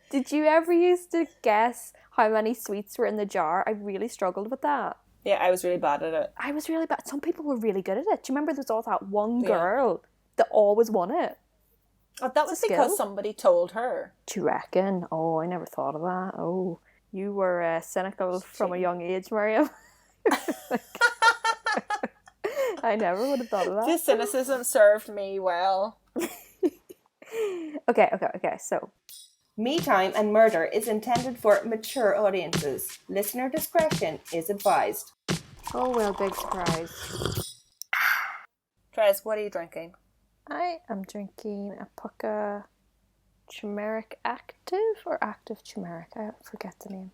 Did you ever used to guess how many sweets were in the jar? I really struggled with that. Yeah, I was really bad at it. I was really bad. Some people were really good at it. Do you remember there was all that one girl that always won it? Oh, that was because somebody told her. Do you reckon? Oh, I never thought of that. Oh, you were cynical from a young age, Miriam. I never would have thought of that. This cynicism served me well. Okay. So, Me Time and Murder is intended for mature audiences. Listener discretion is advised. oh well, big surprise. Trez, what are you drinking? I am drinking a Pucca Turmeric Active or Active Turmeric. I forget the name.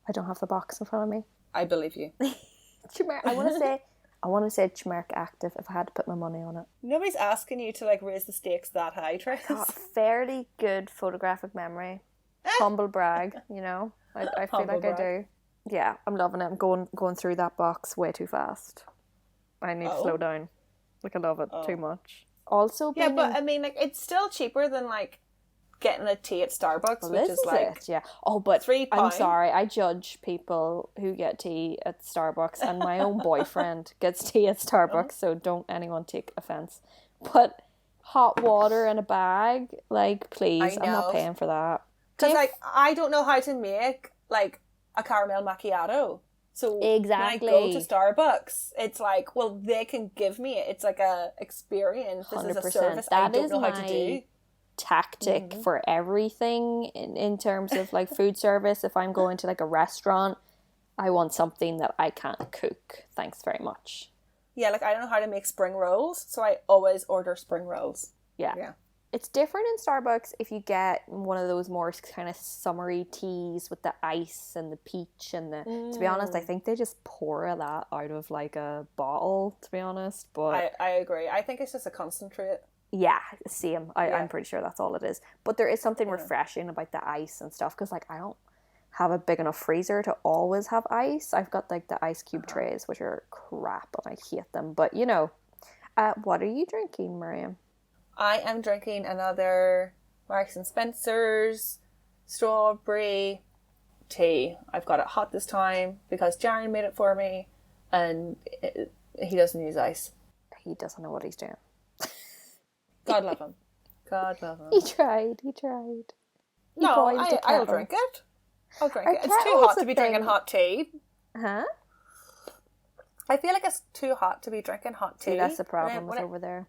I don't have the box in front of me. I believe you. Turmeric. I want to say Turmeric Active if I had to put my money on it. Nobody's asking you to like raise the stakes that high, Trez. Got a fairly good photographic memory. Humble brag, you know. I feel like I do. Yeah, I'm loving it. I'm going through that box way too fast. I need to slow down. Like I love it too much. Also, yeah, but I mean, like it's still cheaper than like getting a tea at Starbucks, which is like yeah. Oh, but £3. I'm sorry, I judge people who get tea at Starbucks, and my own boyfriend gets tea at Starbucks, so don't anyone take offense. But hot water in a bag, like please, I'm not paying for that. Because like I don't know how to make like a caramel macchiato. So exactly. when I go to Starbucks, it's like, well, they can give me it. It's like a experience. This 100%. Is a service I don't know how to do. Tactic for everything in terms of like food service. If I'm going to like a restaurant, I want something that I can't cook. Thanks very much. Yeah, like I don't know how to make spring rolls, so I always order spring rolls. Yeah. It's different in Starbucks if you get one of those more kind of summery teas with the ice and the peach and the... To be honest, I think they just pour that out of like a bottle, to be honest. But I agree. I think it's just a concentrate. Yeah, same. I'm pretty sure that's all it is. But there is something refreshing about the ice and stuff, because like I don't have a big enough freezer to always have ice. I've got like the ice cube trays, which are crap and I hate them. But you know, what are you drinking, Miriam? I am drinking another Marks and Spencer's strawberry tea. I've got it hot this time because Jaron made it for me, and he doesn't use ice. He doesn't know what he's doing. God love him. God love him. He tried. No, I'll drink it. I'll drink it. It's too hot to be drinking hot tea. Huh? I feel like it's too hot to be drinking hot tea. See, that's the problem over there.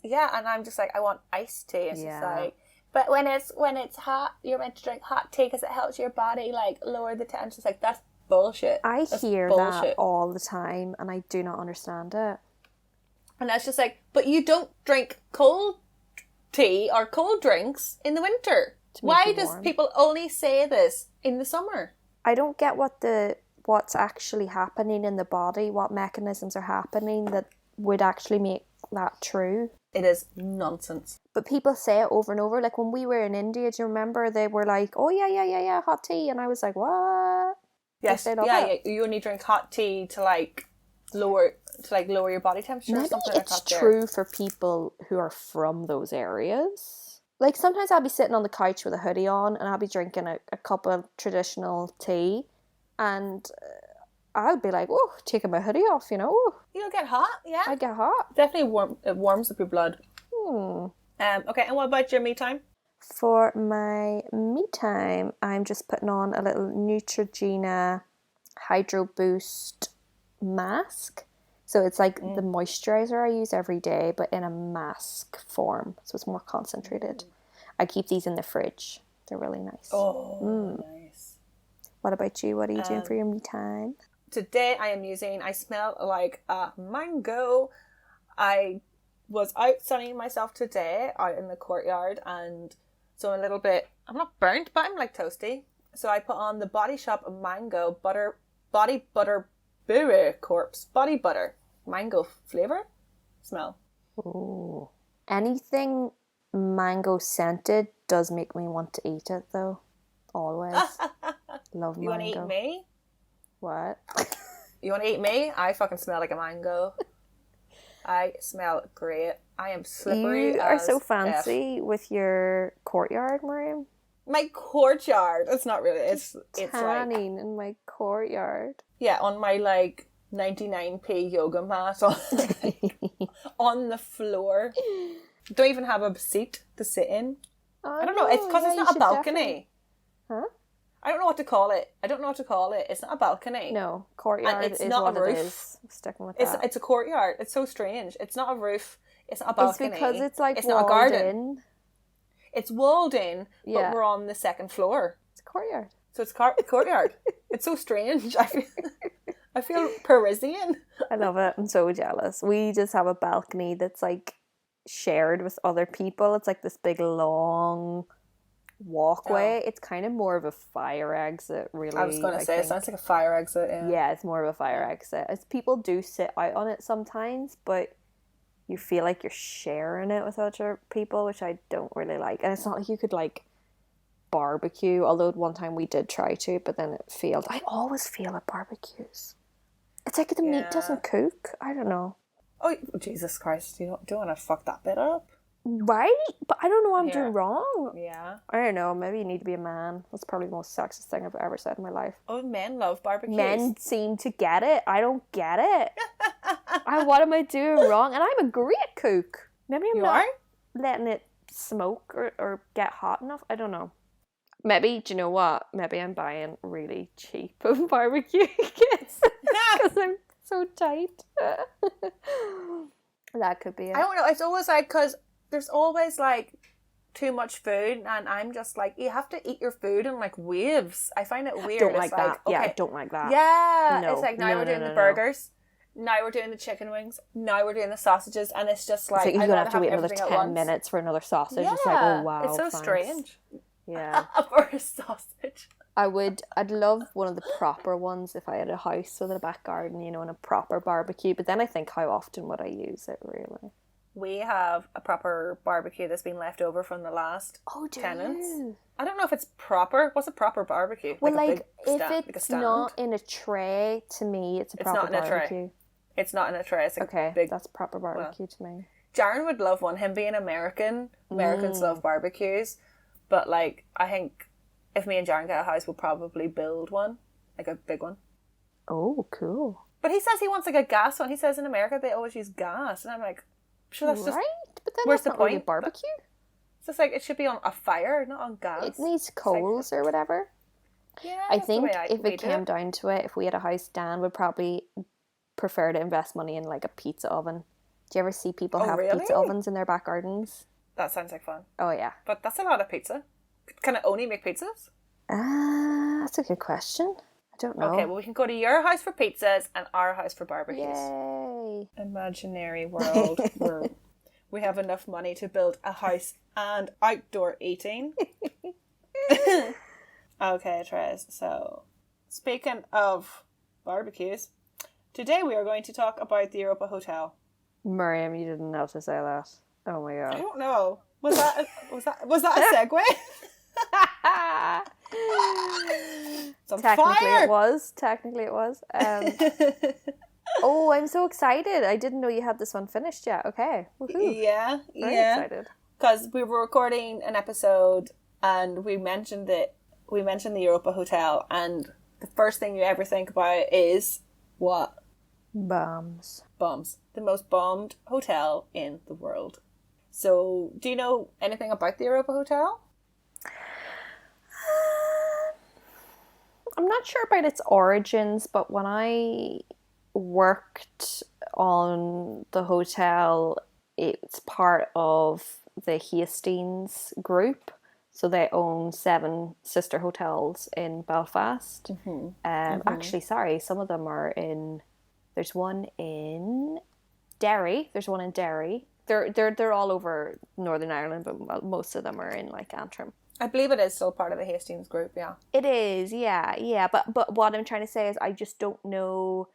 Yeah, and I'm just like, I want iced tea. It's just like, but when it's hot, you're meant to drink hot tea because it helps your body like lower the temperature. It's like, that's bullshit. That's hear bullshit. That all the time, and I do not understand it. And that's just like, but you don't drink cold tea or cold drinks in the winter. Why does people only say this in the summer? I don't get what's actually happening in the body, what mechanisms are happening that would actually make that true. It is nonsense. But people say it over and over. Like when we were in India, do you remember they were like, oh yeah, hot tea, and I was like, what? Yes, yeah. You only drink hot tea to lower your body temperature. Maybe or something like it's true for people who are from those areas. Like sometimes I'll be sitting on the couch with a hoodie on and I'll be drinking a cup of traditional tea, and I'll be like, oh, taking my hoodie off, you know. You'll get hot, yeah. I get hot. Definitely it warms up your blood. Okay, and what about your me time? For my me time, I'm just putting on a little Neutrogena Hydro Boost mask. So it's like the moisturizer I use every day, but in a mask form. So it's more concentrated. I keep these in the fridge. They're really nice. Nice. What about you? What are you doing for your me time? Today I smell like a mango. I was out sunning myself today out in the courtyard, and so I'm not burnt, but I'm like toasty. So I put on the Body Shop mango body butter mango flavor smell. Oh, anything mango scented does make me want to eat it though. Always. Love mango. You want to eat me? What? You want to eat me? I fucking smell like a mango. I smell great. I am slippery. You are so fancy with your courtyard, Miriam. My courtyard. It's not really. It's like, Tanning in my courtyard. yeah, on my like 99p yoga mat on the floor. Don't even have a seat to sit in. I don't know. It's because it's not a balcony. Huh? I don't know what to call it. It's not a balcony. No, courtyard and it's is not what a roof. it is. I'm sticking with that. It's a courtyard. It's so strange. It's not a roof. It's not a balcony. It's because it's like it's walled not a garden. in. It's walled in, but Yeah. we're on the second floor. It's a courtyard. So it's courtyard. It's so strange. I feel Parisian. I love it. I'm so jealous. We just have a balcony that's like shared with other people. It's like this big long walkway. It's kind of more of a fire exit, really. I was going to say, it sounds like a fire exit. Yeah, it's more of a fire exit. As people do sit out on it sometimes, but you feel like you're sharing it with other people, which I don't really like. And it's not like you could like barbecue, although one time we did try to, but then it failed. I always fail at barbecues. It's like the meat doesn't cook. I don't know. Oh, Jesus Christ. You don't want to fuck that bit up. Right? But I don't know what I'm doing wrong. Yeah. I don't know. Maybe you need to be a man. That's probably the most sexist thing I've ever said in my life. Oh, men love barbecues. Men seem to get it. I don't get it. What am I doing wrong? And I'm a great cook. Maybe I'm not letting it smoke or get hot enough. I don't know. Maybe, do you know what? Maybe I'm buying really cheap barbecue kits because I'm so tight. That could be it. I don't know. It's always like, because there's always like too much food, and I'm just like, you have to eat your food in like waves. I find it weird. Don't like that. Okay, yeah, I don't like that. Yeah, No, it's like now we're doing the burgers. Now we're doing the chicken wings. Now we're doing the sausages, and it's just like, it's like you're I gonna gotta have to wait another everything 10 minutes for another sausage. Yeah, it's like, oh wow, it's so thanks. strange. Yeah. For a sausage. I'd love one of the proper ones if I had a house with a back garden, you know, and a proper barbecue. But then I think, how often would I use it, really? We have a proper barbecue that's been left over from the last tenants. I don't know if it's proper. What's a proper barbecue? Well, like if it's not in a tray, to me, it's a proper barbecue. It's not in a tray. It's okay, big, that's proper barbecue to me. Jaron would love one. Him being American, Americans love barbecues. But like, I think if me and Jaron get a house, we'll probably build one, like a big one. Oh, cool. But he says he wants like a gas one. He says in America they always use gas, and I'm like, sure, that's just right. But then where's that's the not point? really a barbecue. It's just like, it should be on a fire, not on gas. It needs coals or whatever. Yeah, I think if it came down to it, if we had a house, Dan would probably prefer to invest money in like a pizza oven. Do you ever see people have pizza ovens in their back gardens? That sounds like fun. Oh yeah. But that's a lot of pizza. Can it only make pizzas? That's a good question. I don't know. Okay, well, we can go to your house for pizzas and our house for barbecues. Yay. Imaginary world where we have enough money to build a house and outdoor eating. Okay, Trez. So, speaking of barbecues, today we are going to talk about the Europa Hotel. Miriam, you didn't know to say that. Oh my god. I don't know. Was that a segue? Technically it was. Oh, I'm so excited. I didn't know you had this one finished yet. Okay. Woohoo. Yeah. Very excited. Because we were recording an episode and we mentioned the Europa Hotel, and the first thing you ever think about is what? Bombs. Bombs. The most bombed hotel in the world. So, do you know anything about the Europa Hotel? I'm not sure about its origins, but when I worked on the hotel, it's part of the Hastings group. So they own 7 sister hotels in Belfast. Actually, sorry, some of them are in... There's one in Derry. They're all over Northern Ireland, but most of them are in like Antrim. I believe it is still part of the Hastings group, yeah. It is, yeah. But what I'm trying to say is I just don't know,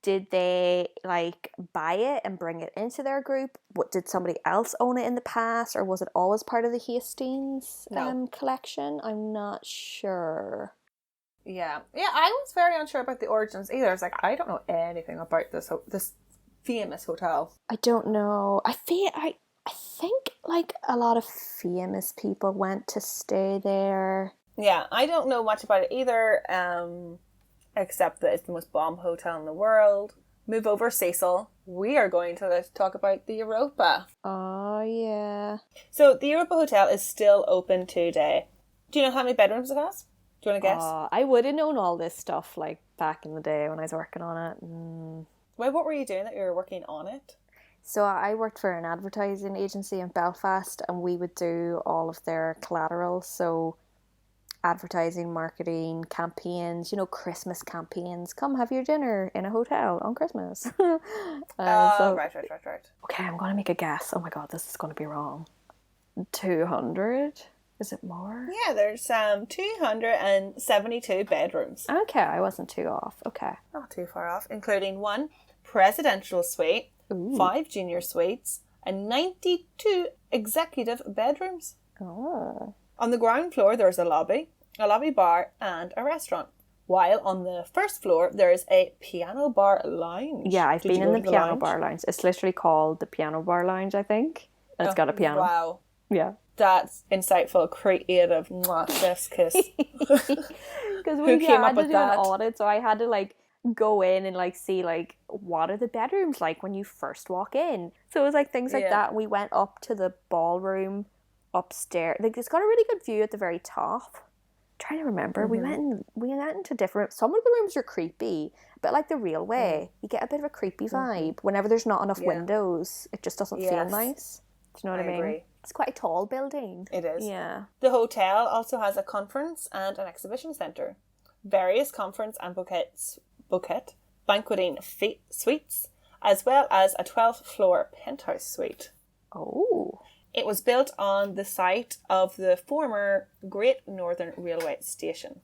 did they like buy it and bring it into their group? What, did somebody else own it in the past, or was it always part of the Hastings collection? I'm not sure. Yeah, I was very unsure about the origins either. I was like, I don't know anything about this famous hotel. I don't know. I think like a lot of famous people went to stay there. Yeah, I don't know much about it either, except that it's the most bomb hotel in the world. Move over, Cecil. We are going to talk about the Europa. Oh, yeah. So the Europa Hotel is still open today. Do you know how many bedrooms it has? Do you want to guess? I would have known all this stuff like back in the day when I was working on it. Well, what were you doing that you were working on it? So I worked for an advertising agency in Belfast, and we would do all of their collateral. So advertising, marketing, campaigns, Christmas campaigns. Come have your dinner in a hotel on Christmas. Right. Okay, I'm going to make a guess. Oh my God, this is going to be wrong. 200? Is it more? Yeah, there's 272 bedrooms. Okay, I wasn't too off. Okay. Not too far off, including 1 presidential suite, Ooh. 5 junior suites, and 92 executive bedrooms. Oh. On the ground floor, there's a lobby bar, and a restaurant. While on the first floor, there's a piano bar lounge. Yeah, I've been in the piano lounge? bar lounge. It's literally called the piano bar lounge, I think. And it's got a piano. Wow. Yeah. That's insightful, creative. Mwah, chef's kiss. Because we came had up to with do that? an audit, so I had to like go in and like see like what are the bedrooms like when you first walk in. So it was like things like Yeah. that. We went up to the ballroom upstairs. Like it's got a really good view at the very top. Trying to remember, we went into different. Some of the rooms are creepy, but like the real way, you get a bit of a creepy vibe. Whenever there's not enough windows, it just doesn't feel Yes. nice. Do you know what I mean? agree. It's quite a tall building. It is. Yeah. The hotel also has a conference and an exhibition centre, various conference and banqueting suites, as well as a 12th floor penthouse suite. Oh. It was built on the site of the former Great Northern Railway Station.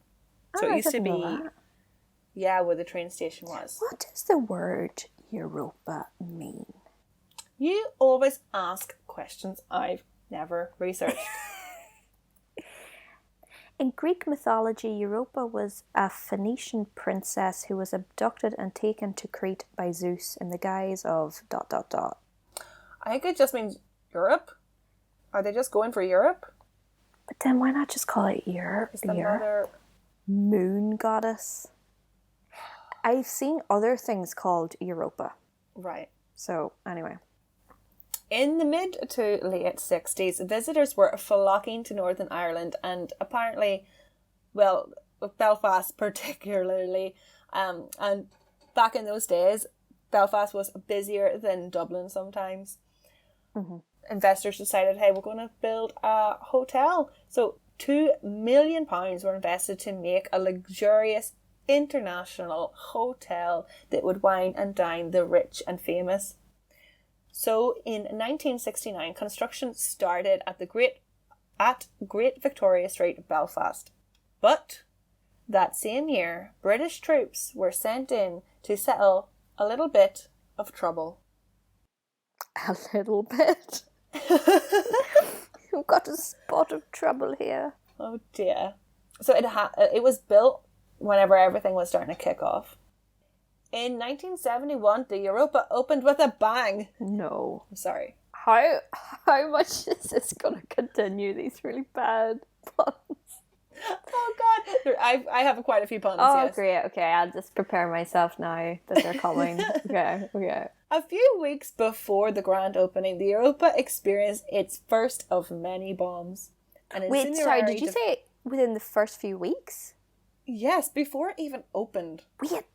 So it used to be, where the train station was. What does the word Europa mean? You always ask questions I've never researched. In Greek mythology, Europa was a Phoenician princess who was abducted and taken to Crete by Zeus in the guise of ... I think it just means Europe. Are they just going for Europe? But then why not just call it Europe? Is the mother... Moon goddess. I've seen other things called Europa. Right. So, anyway. In the mid to late 60s, visitors were flocking to Northern Ireland, and apparently, well, Belfast particularly, and back in those days, Belfast was busier than Dublin sometimes. Mm-hmm. Investors decided, hey, we're going to build a hotel. So £2 million were invested to make a luxurious international hotel that would wine and dine the rich and famous. So in 1969, construction started at Great Victoria Street, Belfast. But that same year, British troops were sent in to settle a little bit of trouble. A little bit. We've got a spot of trouble here. Oh dear. So it was built whenever everything was starting to kick off. In 1971, the Europa opened with a bang. No. I'm sorry. How much is this going to continue, these really bad puns? Oh God. I have quite a few puns, Oh, yes. great. Okay, I'll just prepare myself now that they're coming. Okay. A few weeks before the grand opening, the Europa experienced its first of many bombs. An Wait, sorry, did you incendiary say within the first few weeks? Yes, before it even opened. Wait,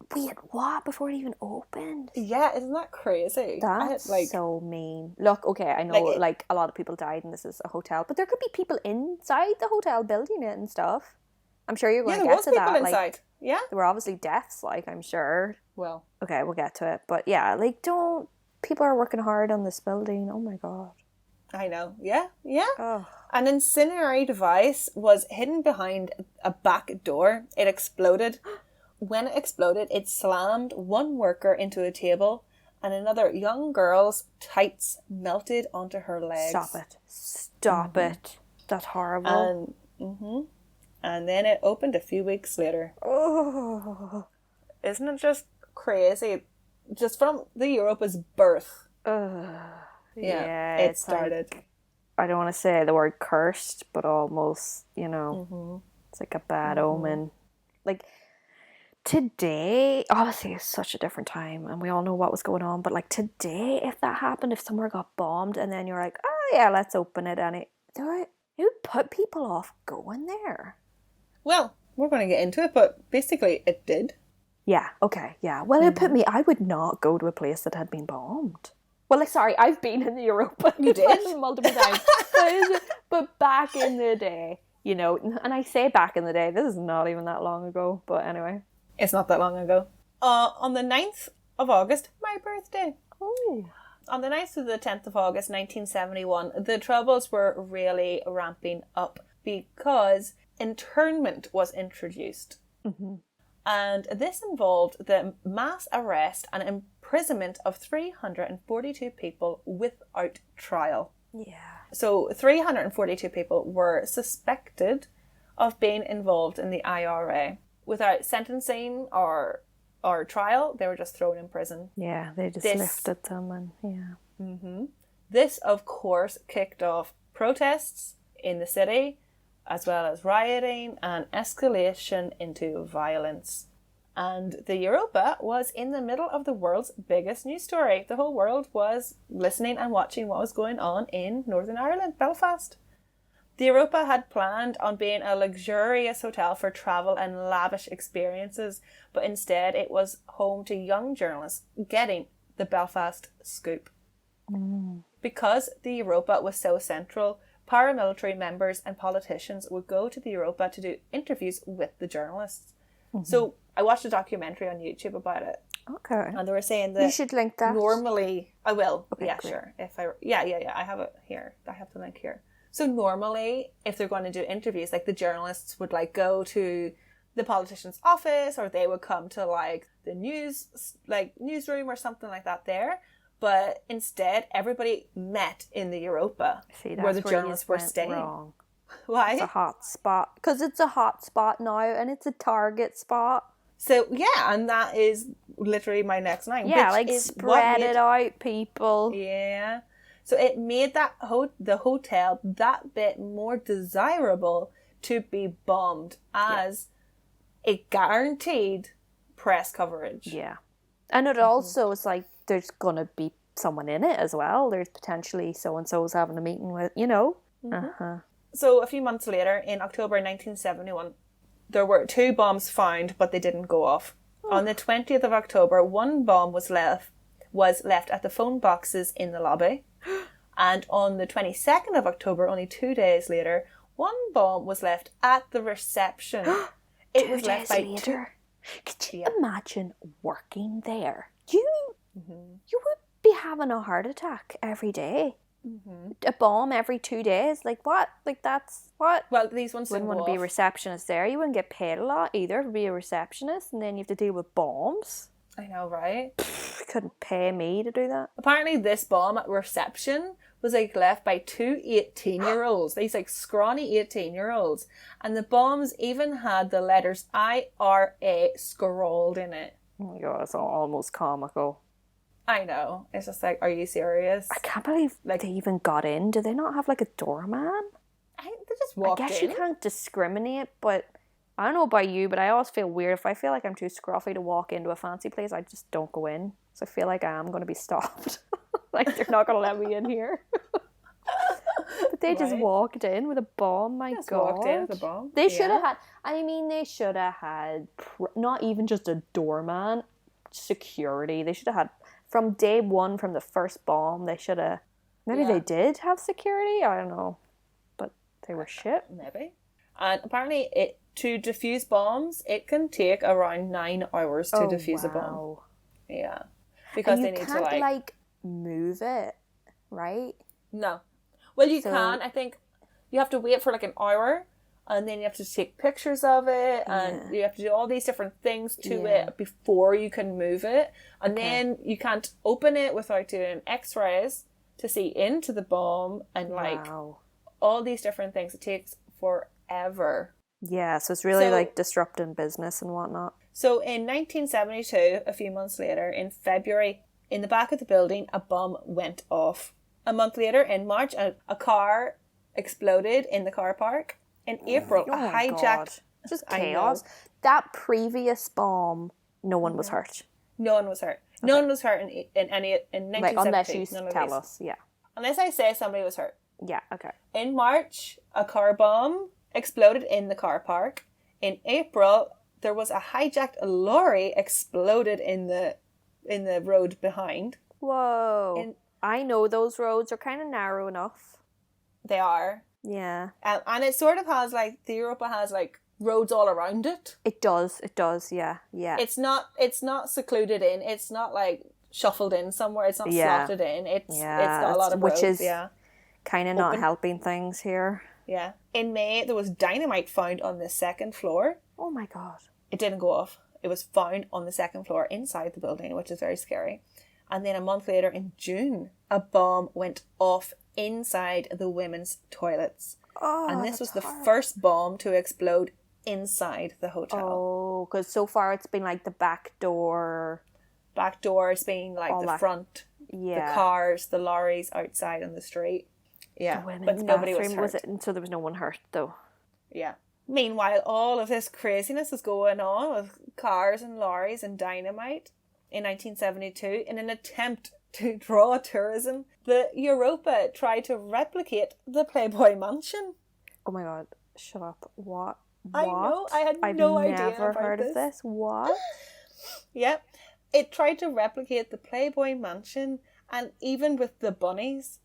what? Before it even opened? Yeah, isn't that crazy? That's so mean. Look, okay, I know like a lot of people died and this is a hotel, but there could be people inside the hotel building it and stuff. I'm sure you're going to get to that. Yeah, there was people inside. Like, yeah. there were obviously deaths, like, I'm sure. Well. Okay, we'll get to it. But yeah, like, people are working hard on this building. Oh my God. I know. Yeah. Oh. An incendiary device was hidden behind a back door. It exploded. When it exploded, it slammed one worker into a table and another young girl's tights melted onto her legs. Stop it. That's horrible. And then it opened a few weeks later. Oh. Isn't it just crazy? Just from the Europa's birth. Yeah, it it's started. like, I don't want to say the word cursed, but almost, you know, it's like a bad omen. Like, today, obviously, it's such a different time, and we all know what was going on, but like today, if that happened, if somewhere got bombed, and then you're like, oh yeah, let's open it, and it would put people off going there. Well, we're going to get into it, but basically it did. Yeah, okay, yeah. Well, it put me, I would not go to a place that had been bombed. Well, like, sorry, I've been in the Europa. You did? Multiple times. But back in the day, you know, and I say back in the day, this is not even that long ago, but anyway. It's not that long ago. On the 9th of August, my birthday. Oh. On the 9th to the 10th of August 1971, the troubles were really ramping up because internment was introduced. And this involved the mass arrest and imprisonment of 342 people without trial. Yeah. So 342 people were suspected of being involved in the IRA. Without sentencing or trial, they were just thrown in prison. Yeah, they just lifted them and yeah. This, of course, kicked off protests in the city, as well as rioting and escalation into violence. And the Europa was in the middle of the world's biggest news story. The whole world was listening and watching what was going on in Northern Ireland, Belfast. The Europa had planned on being a luxurious hotel for travel and lavish experiences, but instead it was home to young journalists getting the Belfast scoop. Because the Europa was so central, paramilitary members and politicians would go to the Europa to do interviews with the journalists. So I watched a documentary on YouTube about it. Okay. And they were saying that you should link that. normally, I will. Okay, yeah, great. sure. I have it here. I have the link here. So normally, if they're going to do interviews, like the journalists would like go to the politician's office, or they would come to like the newsroom or something like that there. But instead, everybody met in the Europa. See, that's where the journalists were went staying. Wrong. Why? It's a hot spot. Because it's a hot spot now, and it's a target spot. So, yeah, and that is literally my next line. Yeah, which like is spread it out, people. Yeah. So it made that the hotel that bit more desirable to be bombed as it guaranteed press coverage. Yeah. And it also is like, there's going to be someone in it as well. There's potentially so-and-so's having a meeting with, you know. So a few months later, in October 1971, there were 2 bombs found, but they didn't go off. On the 20th of October, 1 bomb was left at the phone boxes in the lobby. And on the 22nd of October, only 2 days later, 1 bomb was left at the reception. It was left by later. Could you imagine working there? You would be having a heart attack every day. A bomb every 2 days. Like what? Like that's what? Well, these ones wouldn't want to be a receptionist there. You wouldn't get paid a lot either to be a receptionist, and then you have to deal with bombs. I know, right? You couldn't pay me to do that. Apparently this bomb at reception was like left by 2 18-year-olds. These like scrawny 18-year-olds. And the bombs even had the letters IRA scrawled in it. Oh my god, it's almost comical. I know. It's just like, are you serious? I can't believe Like- they even got in. Do they not have like a doorman? They just walked I guess in. you can't discriminate, but I don't know about you, but I always feel weird. If I feel like I'm too scruffy to walk into a fancy place, I just don't go in. So I feel like I am going to be stopped. Like they're not going to let me in here. But they just Right. walked in with a bomb. My Just god. walked in with a bomb. They should have Yeah. had, I mean, they should have had not even just a doorman, security. They should have had, from day one, from the first bomb, they should have, maybe Yeah. they did have security. I don't know. But they were shit. Maybe. And apparently to defuse bombs, it can take around 9 hours to defuse a bomb. Wow. Yeah. Because And they you need can't to like move it, right? No. Well, you So- can. I think you have to wait for like an hour, and then you have to take pictures of it, and you have to do all these different things to Yeah. it before you can move it. And then you can't open it without doing x-rays to see into the bomb, and like Wow. all these different things. It takes forever. Yeah, so it's really So- like disrupting business and whatnot. So in 1972, a few months later, in February, in the back of the building, a bomb went off. A month later, in March, a car exploded in the car park. In April, Oh a my hijacked... God. Just I chaos. know. That previous bomb, no one was hurt. No one was hurt. Okay. No one was hurt in 1972. Like, unless you tell us, yeah. Unless I say somebody was hurt. Yeah, okay. In March, a car bomb exploded in the car park. In April, there was a hijacked lorry exploded in the road behind. Whoa. I know those roads are kind of narrow enough. They are. Yeah. And it sort of has like, the Europa has like roads all around it. It does, yeah. It's not secluded in. It's not like shuffled in somewhere. It's not slotted in. It's got a lot of roads. Which is kind of not helping things here. Yeah. In May, there was dynamite found on the second floor. Oh my God. It didn't go off. It was found on the second floor inside the building, which is very scary. And then a month later, in June, a bomb went off inside the women's toilets. Oh, and this was the first bomb to explode inside the hotel. Oh, because so far it's been like the back door. Back doors being like the front. Yeah. The cars, the lorries outside on the street. Yeah. But nobody was hurt. So there was no one hurt though. Yeah. Meanwhile, all of this craziness is going on with cars and lorries and dynamite. In 1972, in an attempt to draw tourism, the Europa tried to replicate the Playboy Mansion. Oh my God, shut up. What? I know, I had no idea about this. I've never heard of this. What? Yeah. It tried to replicate the Playboy Mansion, and even with the bunnies.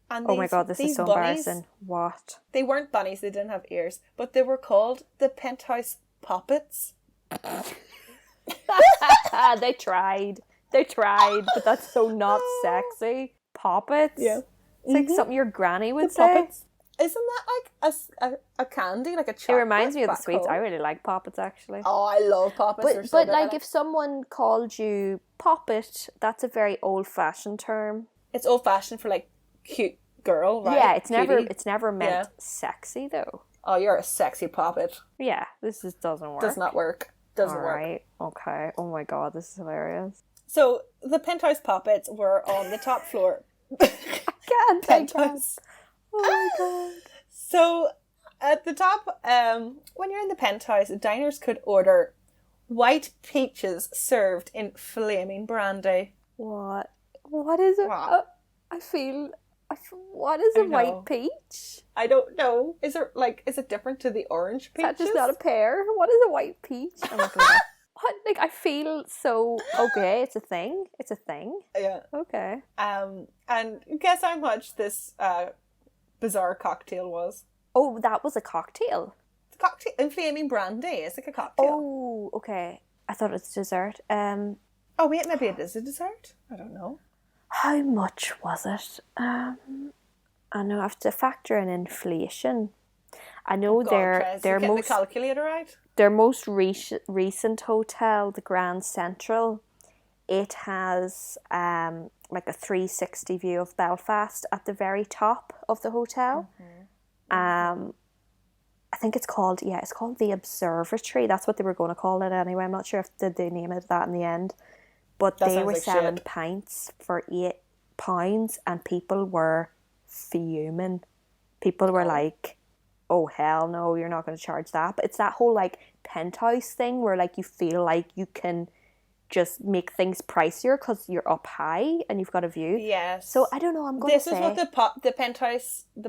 And oh my God, this is so bunnies, embarrassing. What? They weren't bunnies, they didn't have ears, but they were called the Penthouse Poppets. They tried, but that's so not sexy. Poppets? Yeah. It's like something your granny would say. Poppets. Isn't that like a candy, like a chocolate? It reminds me of the sweets. I really like Poppets, actually. Oh, I love Poppets. But like, if someone called you Poppet, that's a very old-fashioned term. It's old-fashioned for like cute girl, right? Yeah, it's never meant sexy though. Oh, you're a sexy Poppet. Yeah, this just doesn't work. Does not work. Doesn't work. Right. Okay. Oh my God, this is hilarious. So the Penthouse Poppets were on the top floor. I can't. Penthouse. Oh my God. So at the top, when you're in the penthouse, diners could order white peaches served in flaming brandy. What? What is it? What? What is a white peach? I don't know. Is it different to the orange peaches? Is that just not a pear? What is a white peach? Oh my God. What? Like, I feel so... Okay, it's a thing. It's a thing. Yeah. Okay. And guess how much this bizarre cocktail was? Oh, that was a cocktail? It's a cocktail in flaming brandy. It's like a cocktail. Oh, okay. I thought it was dessert. Oh, wait, maybe it is a dessert? I don't know. How much was it? I know I have to factor in inflation. I know their most the calculator out. Their most recent hotel, the Grand Central, it has like a 360 view of Belfast at the very top of the hotel. Mm-hmm. I think it's called the Observatory. That's what they were going to call it anyway. I'm not sure if they name it that in the end. But they were selling pints for £8 and people were fuming. People were like, oh hell no, you're not going to charge that. But it's that whole like penthouse thing where like you feel like you can just make things pricier because you're up high and you've got a view. Yes. So I don't know, I'm going to say... This is what the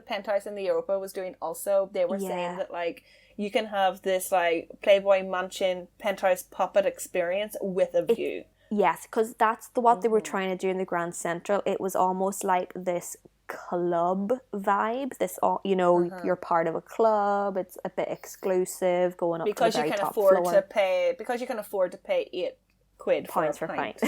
penthouse in the Europa was doing also. They were saying that like you can have this like Playboy Mansion penthouse puppet experience with a view. Yes, because that's what they were trying to do in the Grand Central. It was almost like this club vibe. This, you're part of a club. It's a bit exclusive, going up to the very top floor. Because you can afford to pay £8 for a pint.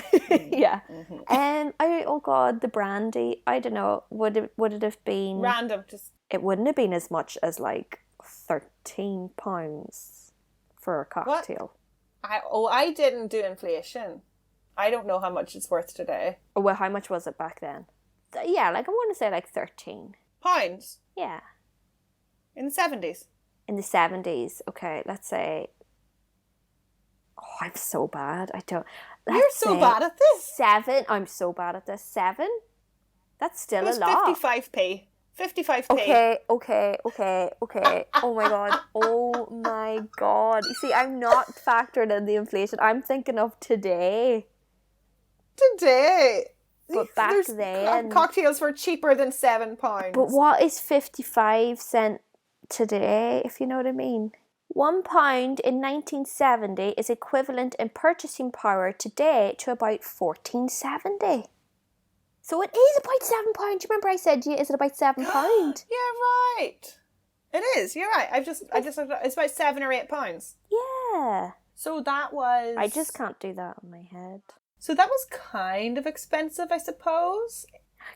Yeah. Oh God, the brandy. I don't know. Would it have been random? It wouldn't have been as much as like £13 for a cocktail. What? I didn't do inflation. I don't know how much it's worth today. Oh, well, how much was it back then? Yeah, like I want to say like £13. Yeah. In the 70s? In the 70s. Okay, let's say... Oh, I'm so bad. I don't... You're so bad at this. 7. I'm so bad at this. 7? That's still It was a lot. 55p. 55p. Okay. Oh my god. Oh my god. You see, I'm not factoring in the inflation. I'm thinking of today. Today. But back then... Cocktails were cheaper than £7. But what is 55 cent today, if you know what I mean? £1 in 1970 is equivalent in purchasing power today to about 14.70. So it is about £7. Do you remember I said to you, is it about £7? Yeah, right. It is. You're right. I just it's about £7 or £8. Yeah. So that was. I just can't do that in my head. So that was kind of expensive, I suppose.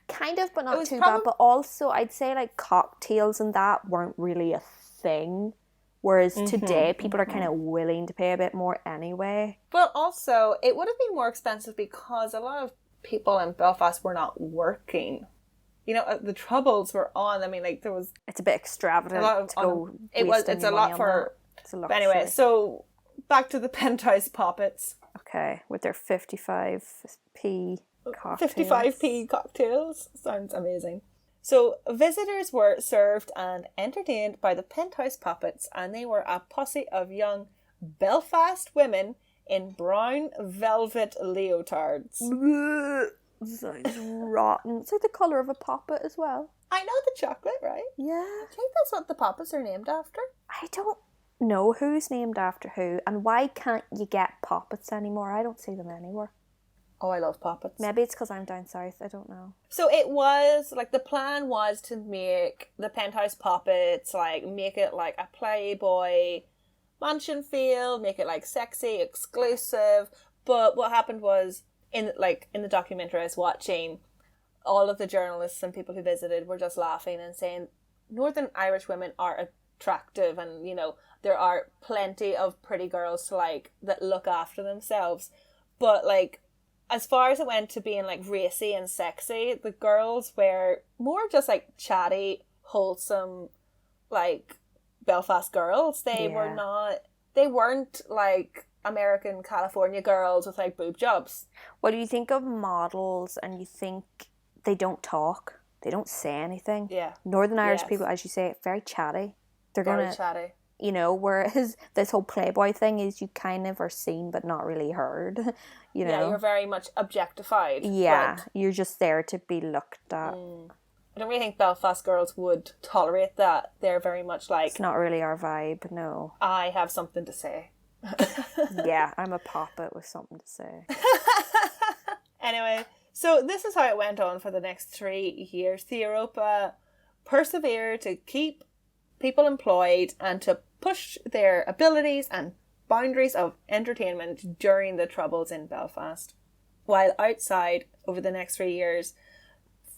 Kind of, but not too probably bad. But also, I'd say like cocktails and that weren't really a thing. Whereas today, people are kind of willing to pay a bit more anyway. But also, it would have been more expensive because a lot of people in Belfast were not working. You know, the Troubles were on. I mean, like, there was... It's a bit extravagant to go It's a lot for... It's a lot. But anyway, so back to the Penthouse Poppets. Okay, with their 55p cocktails. 55p cocktails. Sounds amazing. So visitors were served and entertained by the Penthouse Poppets, and they were a posse of young Belfast women in brown velvet leotards. Sounds rotten. It's like the colour of a poppet as well. I know the chocolate, right? Yeah. I think that's what the Poppets are named after. I don't know who's named after who, and why can't you get poppets anymore? I don't see them anywhere. Oh, I love Poppets. Maybe it's because I'm down south. I don't know. So it was, like, the plan was to make the Penthouse Poppets, like, make it like a Playboy mansion feel, make it, like, sexy, exclusive. But what happened was, in the documentary I was watching, all of the journalists and people who visited were just laughing and saying Northern Irish women are attractive, and, you know, there are plenty of pretty girls to, like, that look after themselves. But, like, as far as it went to being, like, racy and sexy, the girls were more just, like, chatty, wholesome, like, Belfast girls. They weren't, like, American California girls with, like, boob jobs. What do you think of models, and you think they don't talk? They don't say anything? Yeah. Northern Irish people, as you say, very chatty. They're very chatty. You know, whereas this whole Playboy thing is you kind of are seen but not really heard, you know. Yeah, you're very much objectified. Yeah, right? You're just there to be looked at. I don't really think Belfast girls would tolerate that. They're very much like... It's not really our vibe, no. I have something to say. Yeah, I'm a poppet with something to say. Anyway, so this is how it went on for the next 3 years. The Europa persevered to keep people employed and to push their abilities and boundaries of entertainment during the Troubles in Belfast. While outside, over the next 3 years,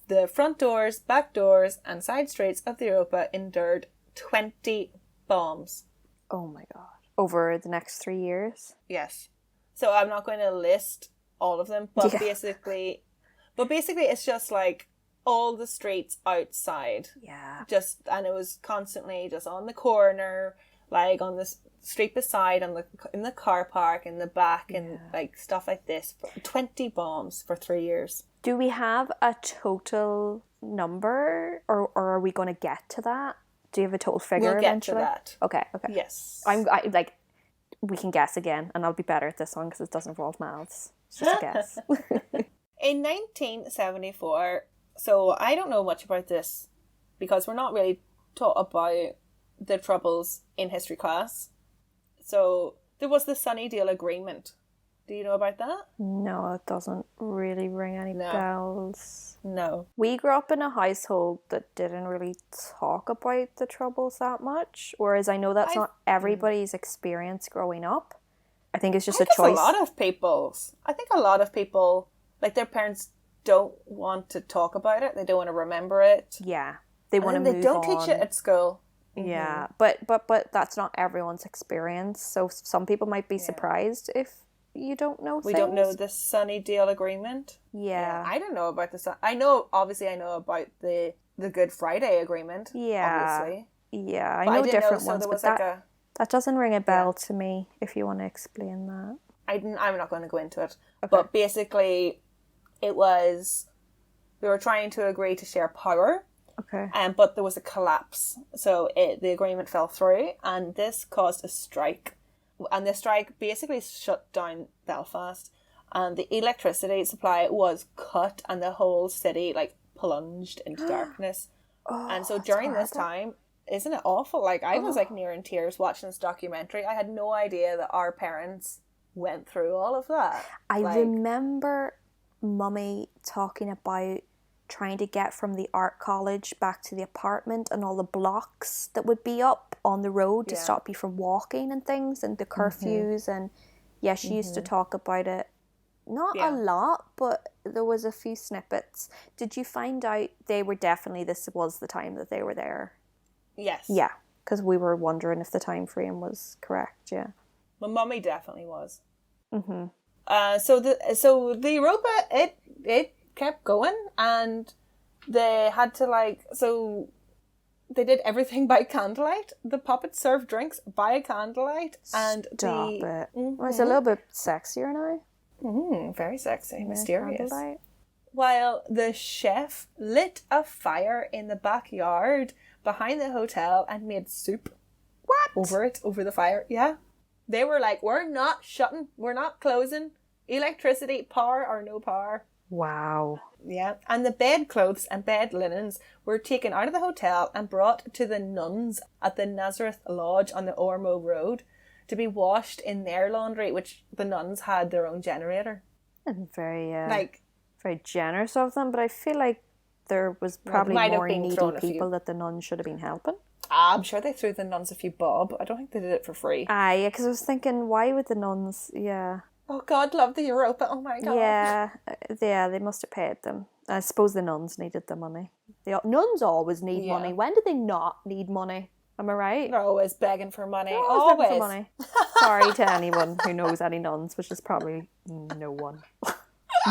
the front doors, back doors, and side streets of the Europa endured 20 bombs. Oh my god. Over the next 3 years? Yes. So I'm not going to list all of them, but basically it's just like all the streets outside. Yeah. And it was constantly just on the corner, like on the street beside, in the car park, in the back, and like stuff like this. 20 bombs for 3 years. Do we have a total number, or are we going to get to that? Do you have a total figure eventually? We'll get to that. Okay. Yes. We can guess again, and I'll be better at this one because it doesn't involve maths. It's just a guess. In 1974, so I don't know much about this because we're not really taught about the Troubles in history class. So there was the Sunnydale Agreement. Do you know about that? No, it doesn't really ring any bells. No. We grew up in a household that didn't really talk about the Troubles that much, whereas I know that's not everybody's experience growing up. I think it's just a choice. I think a lot of people, like, their parents don't want to talk about it. They don't want to remember it. Yeah. They want to move on. They don't teach it at school. Yeah. But that's not everyone's experience. So some people might be surprised if you don't know We don't know the Sunnydale Agreement. Yeah. I don't know about the I know about the Good Friday Agreement. Yeah. Obviously. Yeah, I know different ones, but that doesn't ring a bell to me, if you want to explain that. I'm not going to go into it. Okay. But basically, it was They were trying to agree to share power. Okay. But there was a collapse. So the agreement fell through, and this caused a strike. And the strike basically shut down Belfast. And the electricity supply was cut, and the whole city, like, plunged into darkness. And so during this time, isn't it awful? Like, I was, like, near in tears watching this documentary. I had no idea that our parents went through all of that. I Like, remember Mummy talking about trying to get from the art college back to the apartment and all the blocks that would be up on the road to stop you from walking and things, and the curfews. And yeah, she used to talk about it. Not a lot, but there was a few snippets. Did you find out they were definitely, this was the time that they were there? yes. Yeah, because we were wondering if the time frame was correct. Yeah. My mummy definitely was. So the Europa, it kept going, and they had to, like, so they did everything by candlelight. The puppets served drinks by candlelight, and Stop it. Well, it's a little bit sexier now. Very sexy, mysterious. Candlelight. While the chef lit a fire in the backyard behind the hotel and made soup. What? Over the fire. Yeah. They were like, we're not shutting, we're not closing. Electricity, power or no power. Wow. Yeah. And the bedclothes and bed linens were taken out of the hotel and brought to the nuns at the Nazareth Lodge on the Ormo Road to be washed in their laundry, which the nuns had their own generator. And very, Like, very generous of them, but I feel like there was probably might have more been needy thrown a few. people that the nuns should have been helping. I'm sure they threw the nuns a few bob. I don't think they did it for free. Aye, because I was thinking, why would the nuns, Oh, God, love the Europa. Oh, my God. Yeah, they must have paid them. I suppose the nuns needed the money. Nuns always need money. When did they not need money? Am I right? They're always begging for money. They're Always. begging for money. Sorry to anyone who knows any nuns, which is probably no one.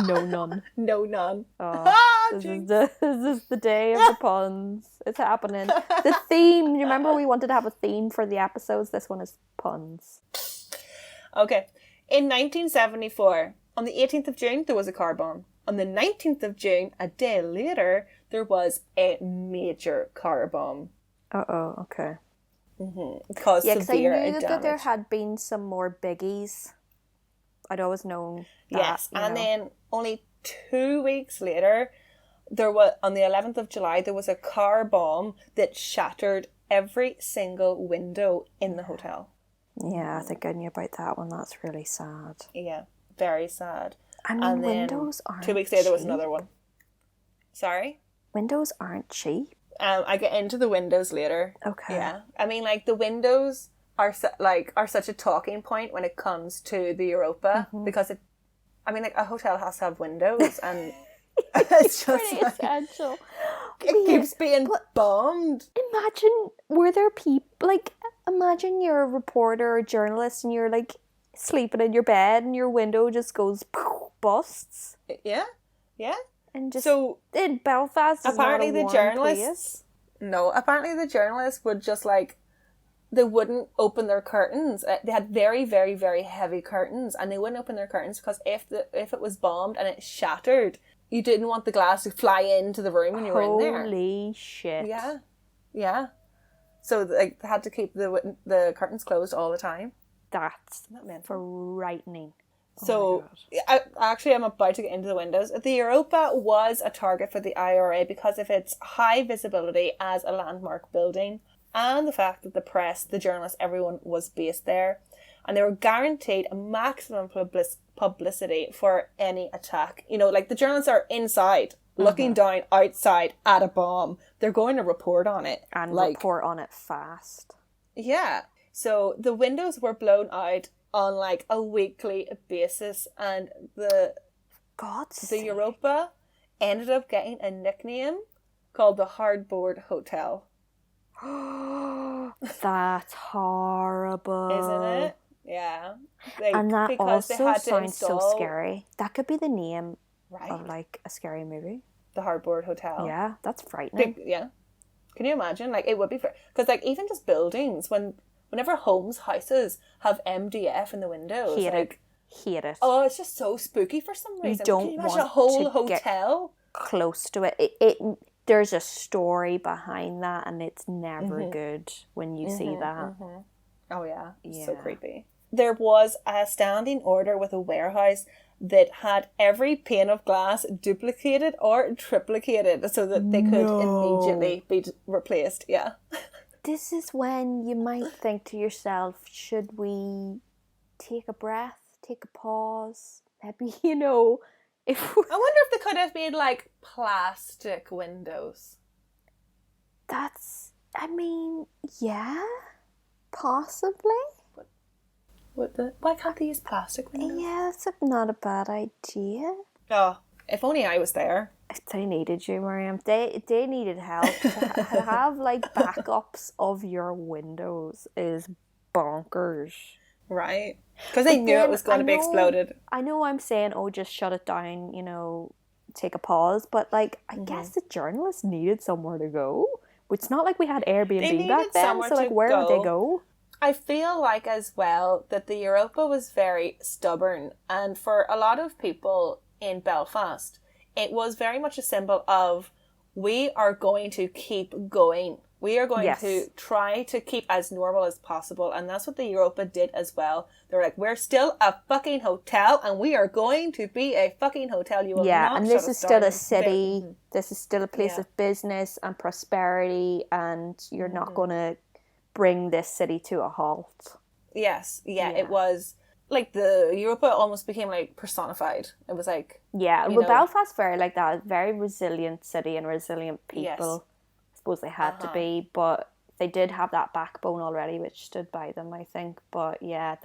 No none. No, none. Oh, this is the day of the puns. It's happening. The theme. You remember we wanted to have a theme for the episodes? This one is puns. Okay. In 1974, on the 18th of June, there was a car bomb. On the 19th of June, a day later, there was a major car bomb. Okay. It caused severe I knew damage. that there had been some more biggies. I'd always known that. Yes, and then only 2 weeks later, there was, on the 11th of July, there was a car bomb that shattered every single window in the hotel. Yeah, I think I knew about that one. That's really sad. Yeah, very sad. I mean, And then windows aren't 2 weeks later, there was cheap. another one. Sorry? Windows aren't cheap. I get into the windows later. Okay. Yeah, I mean, like, the windows are such a talking point when it comes to the Europa, because like, a hotel has to have windows, and it's just Pretty like, essential. it keeps being bombed. Imagine, were there people, like, imagine you're a reporter or journalist and you're, like, sleeping in your bed and your window just goes, busts. Yeah. And just, So in Belfast is apparently not a the warm journalists, apparently the journalists would just, like, they wouldn't open their curtains. They had very, very, very heavy curtains, and they wouldn't open their curtains because if it was bombed and it shattered, you didn't want the glass to fly into the room when you were in there. Holy shit. Yeah. So, like, they had to keep the curtains closed all the time. That's Isn't that mental? frightening. So, I'm about to get into the windows. The Europa was a target for the IRA because of its high visibility as a landmark building, and the fact that the press, the journalists, everyone was based there. And they were guaranteed a maximum publicity for any attack. You know, like, the journalists are inside, looking down outside at a bomb. They're going to report on it. And like, report on it fast. Yeah. So the windows were blown out on, like, a weekly basis. And the Europa ended up getting a nickname called the Hardboard Hotel. That's horrible. Isn't it? Yeah. Like, And that because they also had to sounds so install- scary. That could be the name Right. of, like, a scary movie. The Hardboard Hotel. Yeah, that's frightening. Yeah. Can you imagine? Like, it would be... Because, like, even just buildings, whenever houses have MDF in the windows... Hate like, it. Hate it. Oh, it's just so spooky for some reason. don't Can you imagine want a whole to get- hotel close to it. It there's a story behind that, and it's never good when you see that. Oh yeah, Yeah. so creepy. There was a standing order with a warehouse that had every pane of glass duplicated or triplicated so that they could immediately be replaced. Yeah. This is when you might think to yourself, should we take a breath, take a pause? Maybe, if I wonder if they could have made like plastic windows. Yeah, possibly. Why can't they use plastic windows? Yeah, that's not a bad idea. Oh, if only I was there. If they needed you, Miriam, they needed help. To have like backups of your windows is bonkers. Right. Because they knew it was going to be exploded. I know I'm saying, just shut it down, take a pause. But, like, I guess the journalists needed somewhere to go. It's not like we had Airbnb back then. So, like, where would they go? I feel like, as well, that the Europa was very stubborn. And for a lot of people in Belfast, it was very much a symbol of, we are going to keep going. We are going to try to keep as normal as possible. And that's what the Europa did as well. They're like, we're still a fucking hotel and we are going to be a fucking hotel. You will not and shut this us is still down. a city. This is still a place of business and prosperity, and you're not going to bring this city to a halt. Yes. Yeah, it was like the Europa almost became like personified. It was like... Yeah, well, Belfast very like that. Very resilient city and resilient people. Yes. Suppose they had to be, but they did have that backbone already which stood by them, I think. But yeah,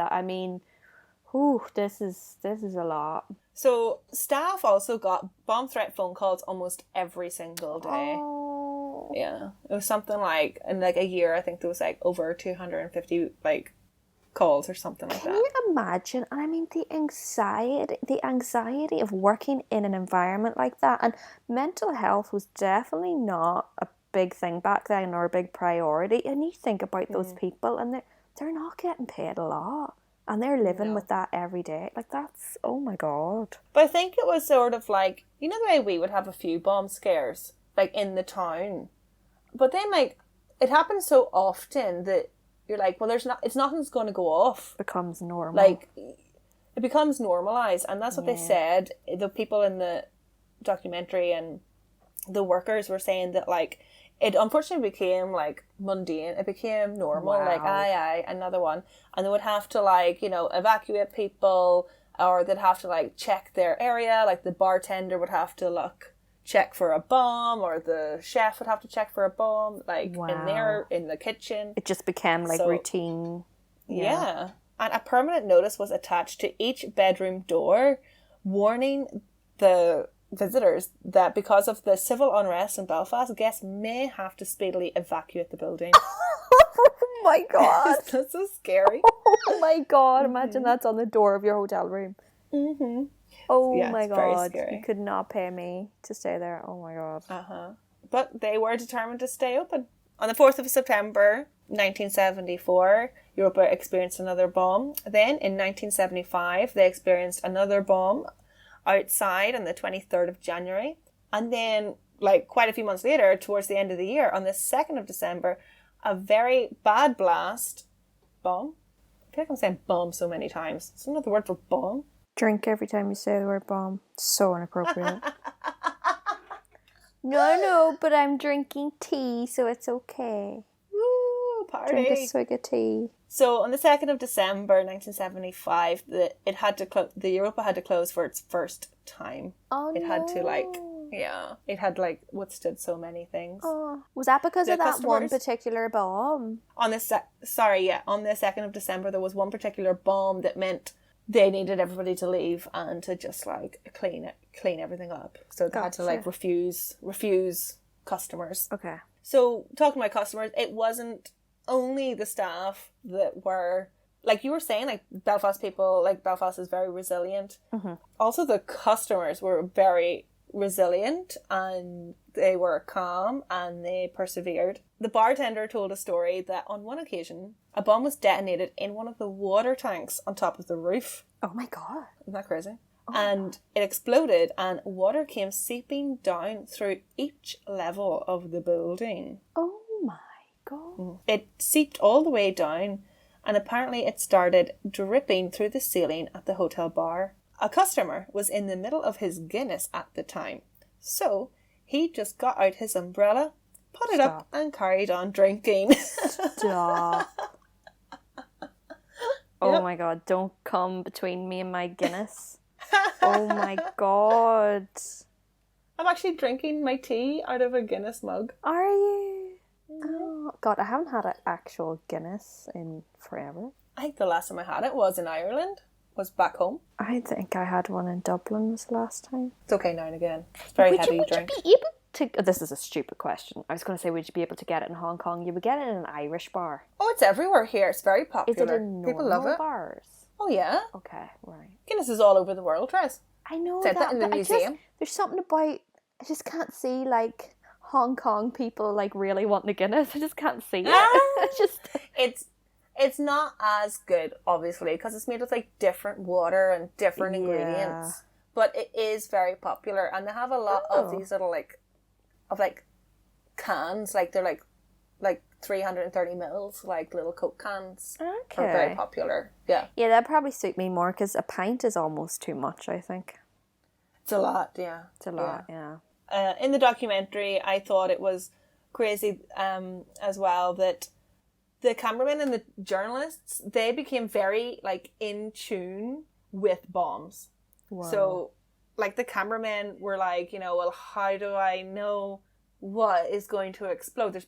this is a lot. So staff also got bomb threat phone calls almost every single day. Oh. Yeah, it was something like in like a year, I think there was like over 250 like calls or something like that. Can you imagine? I mean, the anxiety of working in an environment like that, and mental health was definitely not a big thing back then or a big priority. And you think about those people, and they're not getting paid a lot, and they're living with that every day. Like, that's, oh my god. But I think it was sort of like, the way we would have a few bomb scares like in the town, but then like it happens so often that you're like, well, nothing's going to go off. Becomes normal. Like, it becomes normalized, and that's what they said. The people in the documentary and the workers were saying that, like, it unfortunately became, like, mundane. It became normal. Wow. Like, aye, another one. And they would have to, like, evacuate people, or they'd have to, like, check their area. Like, the bartender would have to, check for a bomb, or the chef would have to check for a bomb, like, in the kitchen. It just became, like, routine. Yeah. And a permanent notice was attached to each bedroom door, warning the visitors that because of the civil unrest in Belfast, guests may have to speedily evacuate the building. Oh my god. That's so scary. Oh my god. Imagine that's on the door of your hotel room. Mm-hmm. Oh my god. You could not pay me to stay there. Oh my god. But they were determined to stay open. On the 4th of September 1974, Europa experienced another bomb. Then in 1975, they experienced another bomb outside on the 23rd of January. And then, like, quite a few months later, towards the end of the year, on the 2nd of December, a very bad blast bomb. I feel like I'm saying bomb so many times. It's another word for bomb. Drink every time you say the word bomb. So inappropriate. No, but I'm drinking tea, so it's okay. Woo, party. Drink a swig of tea. So on the 2nd of December 1975, the Europa had to close for its first time. Oh, it had to it had withstood so many things. Oh, was that because of that one particular bomb? On the 2nd of December, there was one particular bomb that meant they needed everybody to leave and to just clean everything up. So they had to refuse customers. Okay. So talking about customers, it wasn't only the staff that were, like you were saying, like Belfast people, like Belfast is very resilient. Mm-hmm. Also the customers were very resilient and they were calm and they persevered. The bartender told a story that on one occasion a bomb was detonated in one of the water tanks on top of the roof. Oh my god. Isn't that crazy? and it exploded and water came seeping down through each level of the building. Oh my God. It seeped all the way down, and apparently it started dripping through the ceiling at the hotel bar. A customer was in the middle of his Guinness at the time, so he just got out his umbrella, put it up, and carried on drinking. Stop. Oh my God, don't come between me and my Guinness. Oh my God. I'm actually drinking my tea out of a Guinness mug. Are you? Oh God, I haven't had an actual Guinness in forever. I think the last time I had it was in Ireland, was back home. I think I had one in Dublin was the last time. It's okay now and again. It's very heavy drink. Would you be able to... This is a stupid question. I was going to say, would you be able to get it in Hong Kong? You would get it in an Irish bar. Oh, it's everywhere here. It's very popular. Is it in People love normal it. bars? Oh, yeah. Okay, right. Guinness is all over the world, Therese. I know Said that in the but museum. There's something about... I just can't see, like, Hong Kong people, like, really wanting a Guinness. I just can't see it. It's just... It's not as good, obviously, because it's made with, like, different water and different ingredients. But it is very popular, and they have a lot of these little, like, cans. Like, they're, like 330 mils, like, little Coke cans. Okay. Are very popular. Yeah. Yeah, that'd probably suit me more, because a pint is almost too much, I think. It's a lot, yeah. It's a lot, yeah. In the documentary, I thought it was crazy as well that the cameramen and the journalists, they became very, like, in tune with bombs. Wow. So, like, the cameramen were like, you know, well, how do I know what is going to explode? There's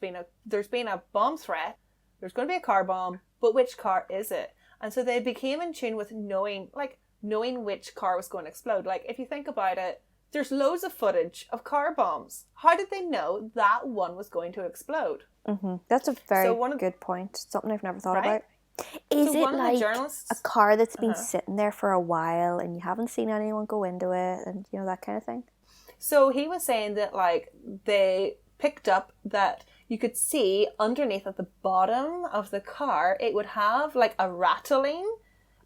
been a bomb threat. There's going to be a car bomb, but which car is it? And so they became in tune with knowing which car was going to explode. Like, if you think about it, there's loads of footage of car bombs. How did they know that one was going to explode? Mm-hmm. That's a very good point. Something I've never thought about. Is it like a car that's been sitting there for a while and you haven't seen anyone go into it and, you know, that kind of thing? So he was saying that, like, they picked up that you could see underneath at the bottom of the car, it would have, like, a rattling.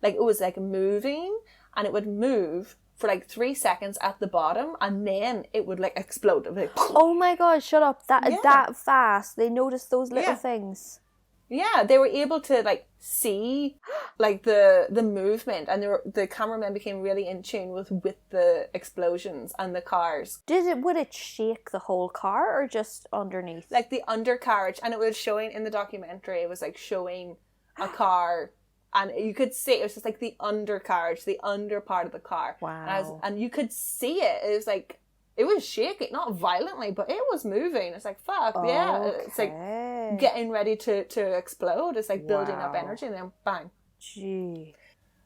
Like, it was, like, moving, and it would move for, like, 3 seconds at the bottom, and then it would, like, explode. It would, like, oh my God, shut up. That fast. They noticed those little things. Yeah, they were able to, like, see, like, the movement, and the cameramen became really in tune with the explosions and the cars. Would it shake the whole car or just underneath? Like, the undercarriage, and it was showing in the documentary, it was, like, showing a car, and you could see, it was just, like, the undercarriage, the under part of the car. Wow. And you could see it. It was, like, it was shaking, not violently, but it was moving. It's like, fuck, yeah. It's, like, getting ready to explode. It's, like, building up energy, and then bang. Gee.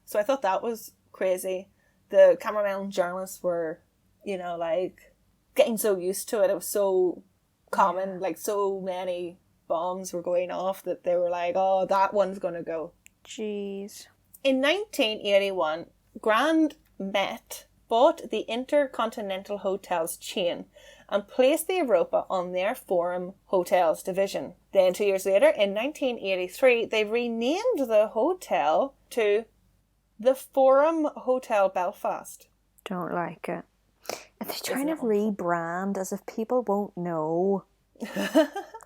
So I thought that was crazy. The cameramen and journalists were, you know, like, getting so used to it. It was so common. Like, so many bombs were going off that they were like, oh, that one's going to go. Jeez. In 1981, Grand Met bought the Intercontinental Hotels chain and placed the Europa on their Forum Hotels division. Then 2 years later, in 1983, they renamed the hotel to the Forum Hotel Belfast. Don't like it. Are they trying to rebrand as if people won't know?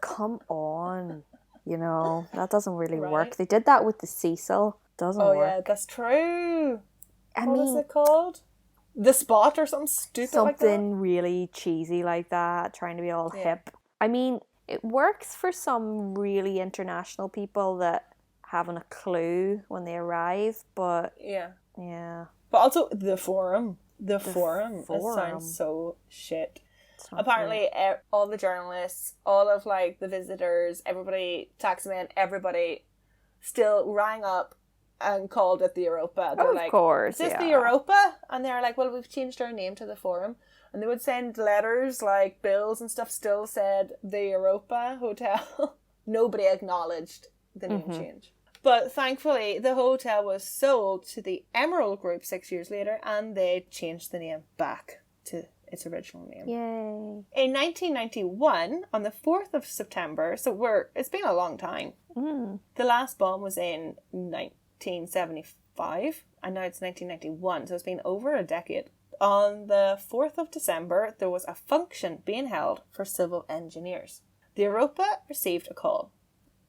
Come on. You know, that doesn't really work. They did that with the Cecil. Doesn't work. Oh, yeah, that's true. What is it called? The Spot or something stupid like that? Something really cheesy like that, trying to be all hip. I mean, it works for some really international people that haven't a clue when they arrive, but... Yeah. But also, the Forum. The Forum. It sounds so shit. Apparently, all the journalists, all of, like, the visitors, everybody, taximen, everybody still rang up and called it the Europa. They're like, is this the Europa? And they're like, well, we've changed our name to the Forum. And they would send letters, like, bills and stuff still said the Europa Hotel. Nobody acknowledged the name change. But thankfully, the hotel was sold to the Emerald Group 6 years later, and they changed the name back to its original name. Yay. In 1991, on the 4th of September, so it's been a long time. The last bomb was in 1975, 1995, and now it's 1991, so it's been over a decade. On the 4th of December, there was a function being held for civil engineers. The Europa received a call.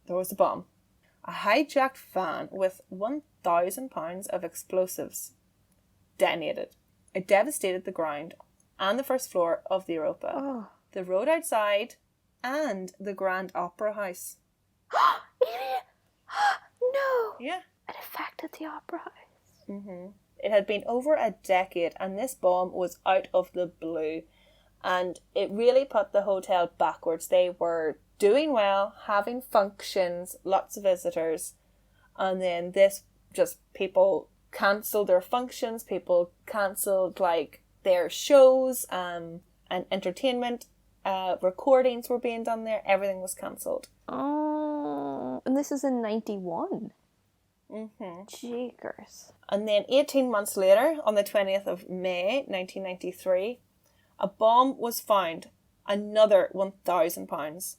There was a bomb. A hijacked van with £1,000 of explosives detonated. It devastated the ground and the first floor of the Europa, the road outside, and the Grand Opera House. No! Yeah. It affected the Opera House. Mm-hmm. It had been over a decade, and this bomb was out of the blue. And it really put the hotel backwards. They were doing well, having functions, lots of visitors. And then this just, people cancelled their functions, people cancelled like their shows and entertainment. Recordings were being done there. Everything was cancelled. Oh, and this is in 91. Mm-hmm. Jeekers. And then 18 months later, on the 20th of May 1993, a bomb was found. Another £1,000.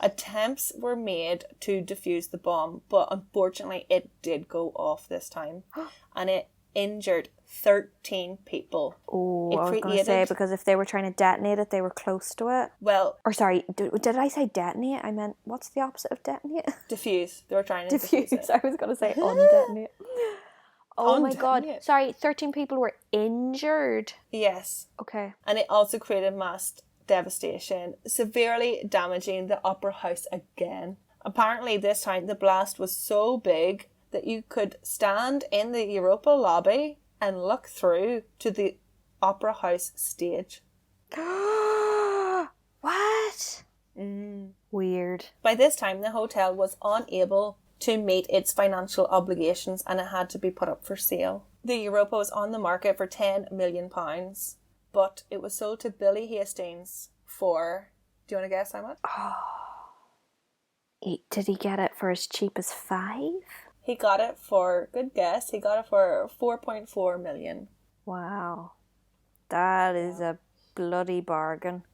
Attempts were made to defuse the bomb, but unfortunately it did go off this time. And it injured 13 people. Oh, I was going to say, because if they were trying to detonate it, they were close to it. Well... Or sorry, did I say detonate? I meant, what's the opposite of detonate? Diffuse. They were trying to diffuse it. I was going to say undetonate. Oh my Undetonate. God. Sorry, 13 people were injured. Yes. Okay. And it also created mass devastation, severely damaging the Opera House again. Apparently this time the blast was so big that you could stand in the Europa lobby and look through to the Opera House stage. What? Weird. By this time, the hotel was unable to meet its financial obligations and it had to be put up for sale. The Europa was on the market for £10 million, but it was sold to Billy Hastings for... Do you want to guess how much? Did he get it for as cheap as 5? He got it for, good guess, he got it for 4.4 million. Wow. That is a bloody bargain.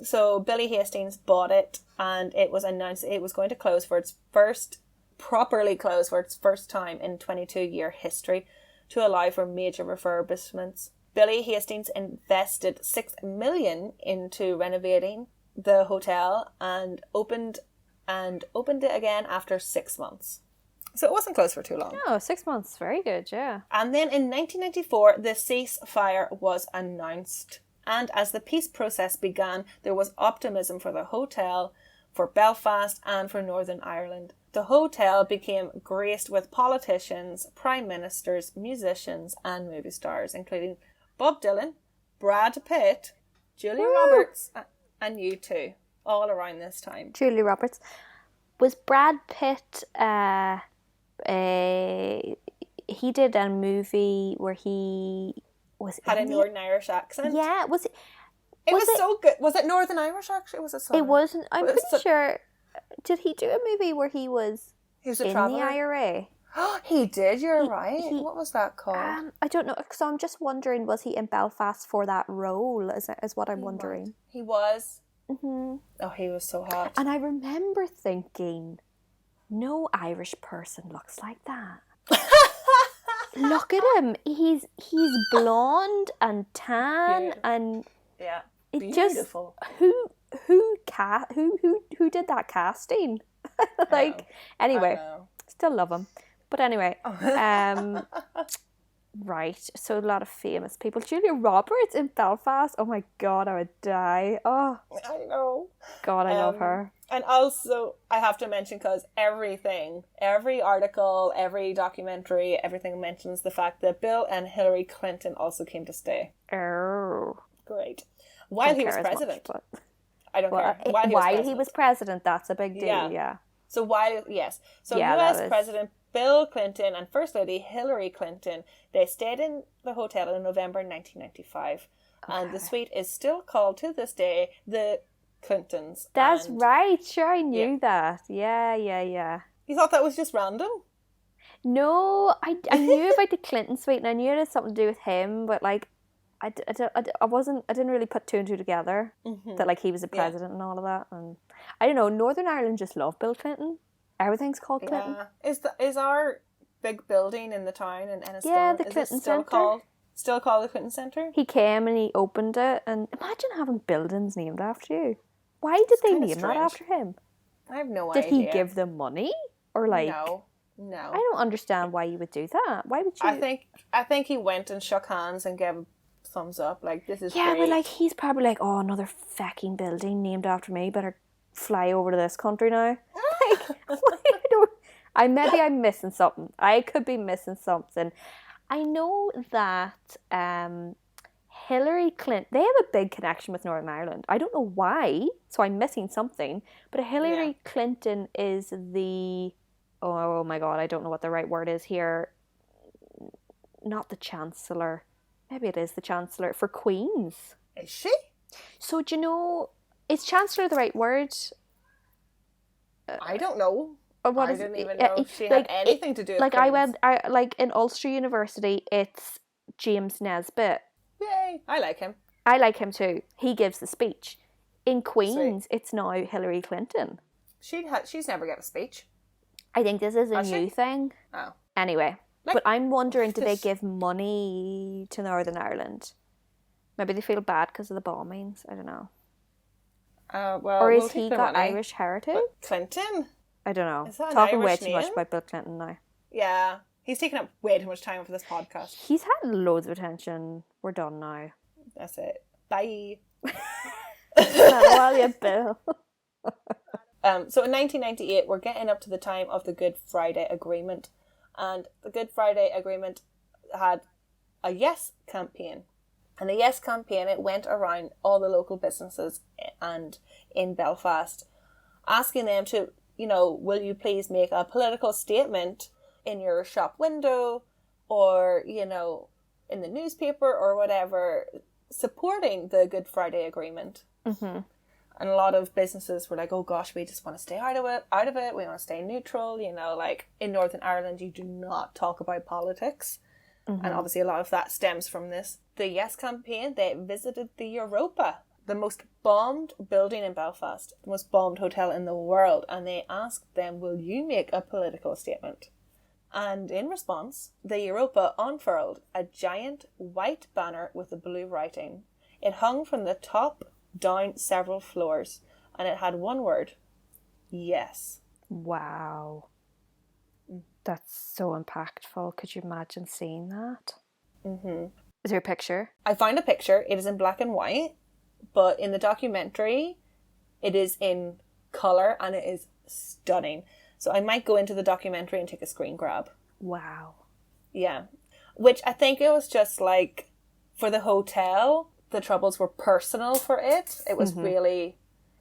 So Billy Hastings bought it and it was announced it was going to close for its first, properly close for its first time in 22-year history to allow for major refurbishments. Billy Hastings invested $6 million into renovating the hotel and opened it again after 6 months. So it wasn't closed for too long. No, 6 months. Very good, yeah. And then in 1994, the ceasefire was announced. And as the peace process began, there was optimism for the hotel, for Belfast, and for Northern Ireland. The hotel became graced with politicians, prime ministers, musicians, and movie stars, including Bob Dylan, Brad Pitt, Julia Roberts, and U2, all around this time. Julia Roberts. Was Brad Pitt... he did a movie where he was had a Northern Irish accent. Yeah, it was so good. Was it Northern Irish actually? Was it? Southern? It wasn't. I'm pretty sure. Did he do a movie where he was a in traveller? The IRA? He did. You're right. What was that called? I don't know. So I'm just wondering, was he in Belfast for that role? Is what I'm wondering. He was. Mm-hmm. Oh, he was so hot. And I remember thinking, no Irish person looks like that. Look at him. He's blonde and tan and yeah, it beautiful. Just who did that casting? Like anyway, still love him. But anyway, right. So a lot of famous people. Julia Roberts in Belfast. Oh my God, I would die. Oh, I know. God, I love her. And also, I have to mention, because every article, every documentary, everything mentions the fact that Bill and Hillary Clinton also came to stay. Oh. Great. While he was president. I don't care. While he was president, that's a big deal, yeah. So U.S. President Bill Clinton and First Lady Hillary Clinton, they stayed in the hotel in November 1995. Okay. And the suite is still called, to this day, the Clintons. That's right. Sure, I knew that. Yeah. You thought that was just random? No, I knew about the Clinton suite and I knew it had something to do with him, but like I didn't really put two and two together that like he was the president and all of that. And I don't know, Northern Ireland just love Bill Clinton. Everything's called Clinton. Is our big building in the town in Enniskillen. Yeah, the Is Clinton it still Centre. still called the Clinton Centre? He came and he opened it, and imagine having buildings named after you. Why did It's they kinda name that strange. after him? I have no Did idea. he give them money? Or like... No. I don't understand why you would do that. Why would you... I think he went and shook hands and gave a thumbs up. Like, this is Yeah, great. but like he's probably like, oh, another fucking building named after me. Better fly over to this country now. Maybe I'm missing something. I could be missing something. I know that Hillary Clinton, they have a big connection with Northern Ireland. I don't know why, so I'm missing something. But Hillary Clinton is the, oh my God, I don't know what the right word is here. Not the Chancellor. Maybe it is the Chancellor for Queens. Is she? So do you know, is Chancellor the right word? I don't know. Or what I is didn't it? even know if she had anything to do with like Queens. like in Ulster University, it's James Nesbitt. Yay! I like him. I like him too. He gives the speech. In Queens, it's now Hillary Clinton. She's never given a speech. I think this is a Has new she? thing. Oh. Anyway, Like, but I'm wondering, do they this- give money to Northern Ireland? Maybe they feel bad because of the bombings. I don't know. Well, Or we'll is take he the got money. Irish heritage? But Clinton? I don't know. Is that an Talking way Irish too much name? about Bill Clinton now. Yeah. He's taken up way too much time for this podcast. He's had loads of attention. We're done now. That's it. Bye. Well, yeah, Bill. So in 1998, we're getting up to the time of the Good Friday Agreement. And the Good Friday Agreement had a Yes campaign. And the Yes campaign, it went around all the local businesses and in Belfast, asking them to, will you please make a political statement in your shop window or, in the newspaper or whatever, supporting the Good Friday Agreement. Mm-hmm. And a lot of businesses were like, oh gosh, we just want to stay out of it. We want to stay neutral. Like in Northern Ireland, you do not talk about politics. Mm-hmm. And obviously a lot of that stems from this. The Yes campaign, they visited the Europa, the most bombed building in Belfast, the most bombed hotel in the world. And they asked them, will you make a political statement? And in response, the Europa unfurled a giant white banner with a blue writing. It hung from the top down several floors, and it had one word: yes. Wow. That's so impactful. Could you imagine seeing that? Mm-hmm. Is there a picture? I found a picture. It is in black and white, but in the documentary, it is in colour, and it is stunning. So I might go into the documentary and take a screen grab. Wow. Yeah. Which I think it was just like, for the hotel, the troubles were personal for it. It was really,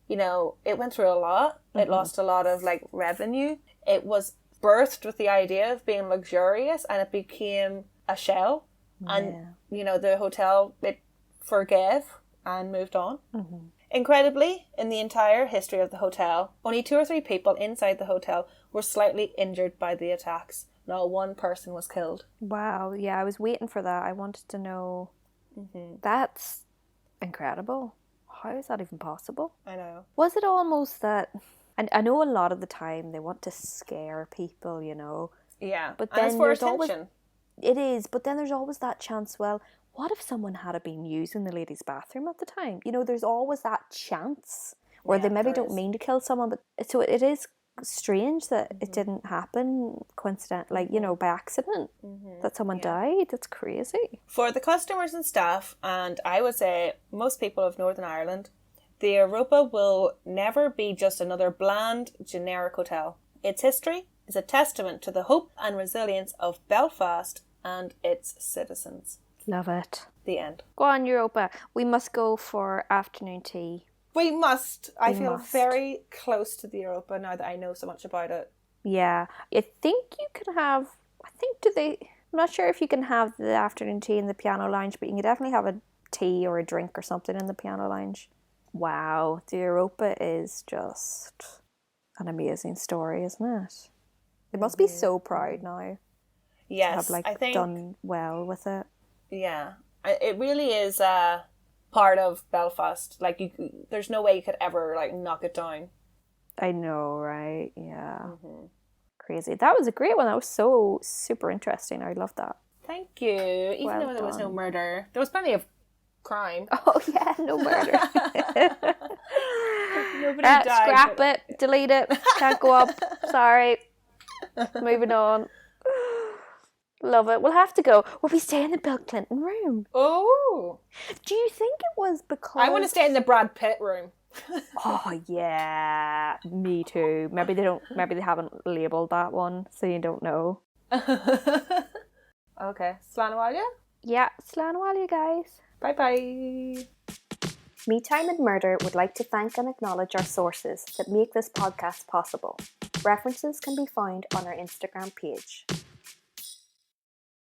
it went through a lot. It lost a lot of revenue. It was birthed with the idea of being luxurious, and it became a shell. Yeah. And, the hotel, it forgave and moved on. Mm-hmm. Incredibly, in the entire history of the hotel, only 2 or 3 people inside the hotel were slightly injured by the attacks. Not one person was killed. Wow. Yeah, I was waiting for that. I wanted to know. Mm-hmm. That's incredible. How is that even possible? I know. Was it almost that... And I know a lot of the time they want to scare people, Yeah, but and then it's for there's attention. always... It is, but then there's always that chance, well, what if someone had been using the ladies' bathroom at the time? There's always that chance where they maybe don't mean to kill someone, but so it is strange that it didn't happen by accident, that someone died. That's crazy. For the customers and staff, and I would say most people of Northern Ireland, the Europa will never be just another bland, generic hotel. Its history is a testament to the hope and resilience of Belfast and its citizens. Love it. The end. Go on, Europa. We must go for afternoon tea. We must. I feel must. very close to the Europa now that I know so much about it. Yeah. I think you can have... I'm not sure if you can have the afternoon tea in the piano lounge, but you can definitely have a tea or a drink or something in the piano lounge. Wow. The Europa is just an amazing story, isn't it? They must be so proud now. Yes, to have I think done well with it. Yeah, it really is part of Belfast. There's no way you could ever knock it down. I know, right? Yeah. Crazy. That was a great one. That was so super interesting. I love that. Thank you. Even Well though there was no done. murder, there was plenty of crime. Oh yeah, no murder. Nobody died. Scrap it, delete it. Can't go up. Sorry. Moving on. Love it. We'll have to go. Will we stay in the Bill Clinton room? Oh. Do you think it was because I want to stay in the Brad Pitt room. Oh yeah, me too. Maybe they don't. Maybe they haven't labelled that one, so you don't know. Okay, Slánwalia. Yeah, slán you guys. Bye bye. Me Time and Murder would like to thank and acknowledge our sources that make this podcast possible. References can be found on our Instagram page.